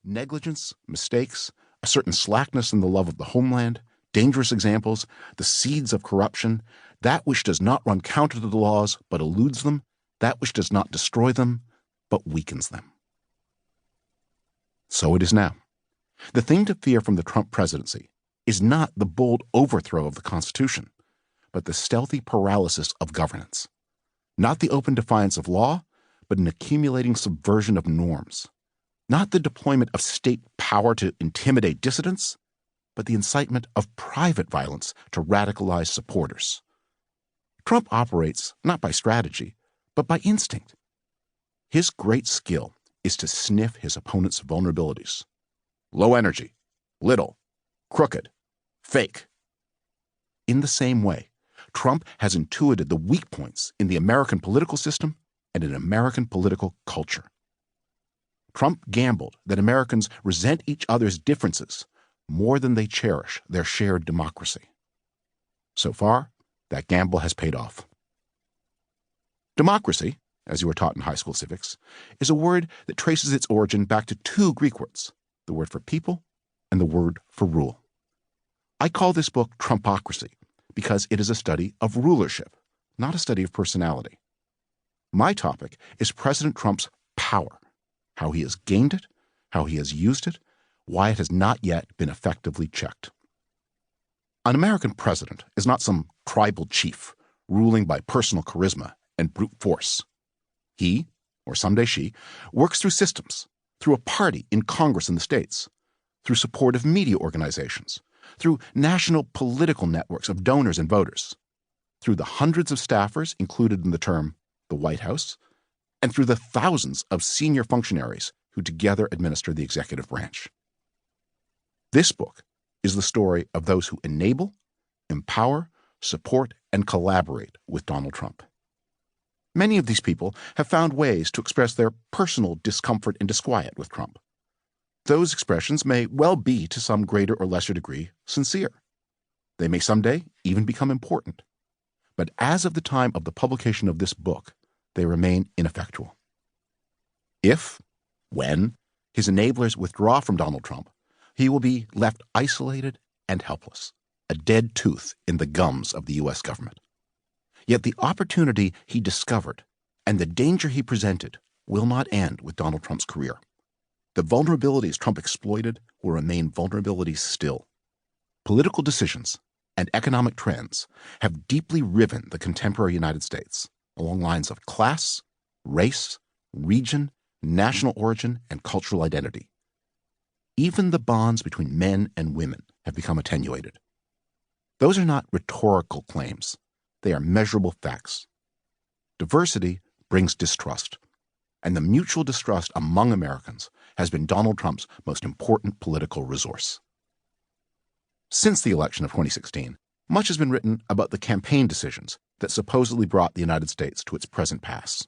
negligence, mistakes, a certain slackness in the love of the homeland, dangerous examples, the seeds of corruption, that which does not run counter to the laws but eludes them, that which does not destroy them but weakens them. So it is now. The thing to fear from the Trump presidency is not the bold overthrow of the Constitution, but the stealthy paralysis of governance. Not the open defiance of law, but an accumulating subversion of norms. Not the deployment of state power to intimidate dissidents, but the incitement of private violence to radicalize supporters. Trump operates not by strategy, but by instinct. His great skill is to sniff his opponent's vulnerabilities. Low energy, little, crooked, fake. In the same way, Trump has intuited the weak points in the American political system and in American political culture. Trump gambled that Americans resent each other's differences more than they cherish their shared democracy. So far, that gamble has paid off. Democracy, as you were taught in high school civics, is a word that traces its origin back to two Greek words, the word for people and the word for rule. I call this book Trumpocracy because it is a study of rulership, not a study of personality. My topic is President Trump's power, how he has gained it, how he has used it, why it has not yet been effectively checked. An American president is not some tribal chief ruling by personal charisma and brute force. He, or someday she, works through systems, through a party in Congress in the states, through supportive media organizations, through national political networks of donors and voters, through the hundreds of staffers included in the term the White House, and through the thousands of senior functionaries who together administer the executive branch. This book is the story of those who enable, empower, support, and collaborate with Donald Trump. Many of these people have found ways to express their personal discomfort and disquiet with Trump. Those expressions may well be, to some greater or lesser degree, sincere. They may someday even become important. But as of the time of the publication of this book, they remain ineffectual. If, when, his enablers withdraw from Donald Trump, he will be left isolated and helpless, a dead tooth in the gums of the U.S. government. Yet the opportunity he discovered and the danger he presented will not end with Donald Trump's career. The vulnerabilities Trump exploited will remain vulnerabilities still. Political decisions and economic trends have deeply riven the contemporary United States along lines of class, race, region, national origin, and cultural identity. Even the bonds between men and women have become attenuated. Those are not rhetorical claims. They are measurable facts. Diversity brings distrust, and the mutual distrust among Americans has been Donald Trump's most important political resource. Since the election of 2016, much has been written about the campaign decisions that supposedly brought the United States to its present pass.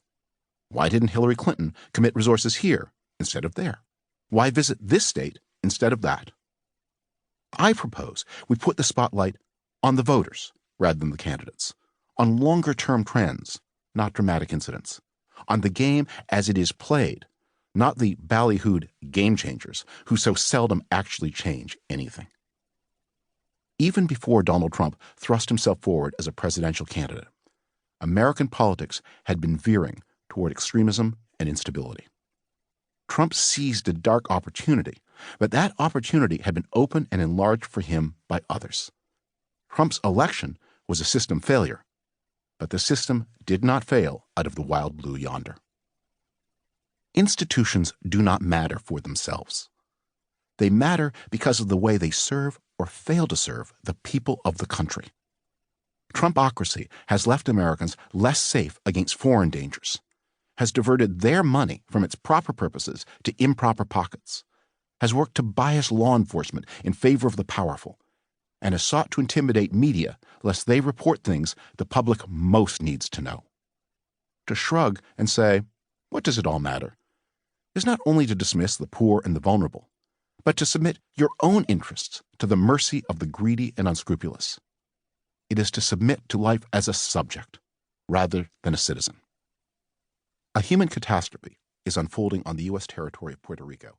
Why didn't Hillary Clinton commit resources here instead of there? Why visit this state instead of that? I propose we put the spotlight on the voters rather than the candidates, on longer-term trends, not dramatic incidents, on the game as it is played, not the ballyhooed game changers who so seldom actually change anything. Even before Donald Trump thrust himself forward as a presidential candidate, American politics had been veering toward extremism and instability. Trump seized a dark opportunity, but that opportunity had been opened and enlarged for him by others. Trump's election was a system failure, but the system did not fail out of the wild blue yonder. Institutions do not matter for themselves. They matter because of the way they serve or fail to serve the people of the country. Trumpocracy has left Americans less safe against foreign dangers, has diverted their money from its proper purposes to improper pockets, has worked to bias law enforcement in favor of the powerful, and has sought to intimidate media lest they report things the public most needs to know. To shrug and say, "What does it all matter?" is not only to dismiss the poor and the vulnerable, but to submit your own interests to the mercy of the greedy and unscrupulous. It is to submit to life as a subject rather than a citizen. A human catastrophe is unfolding on the U.S. territory of Puerto Rico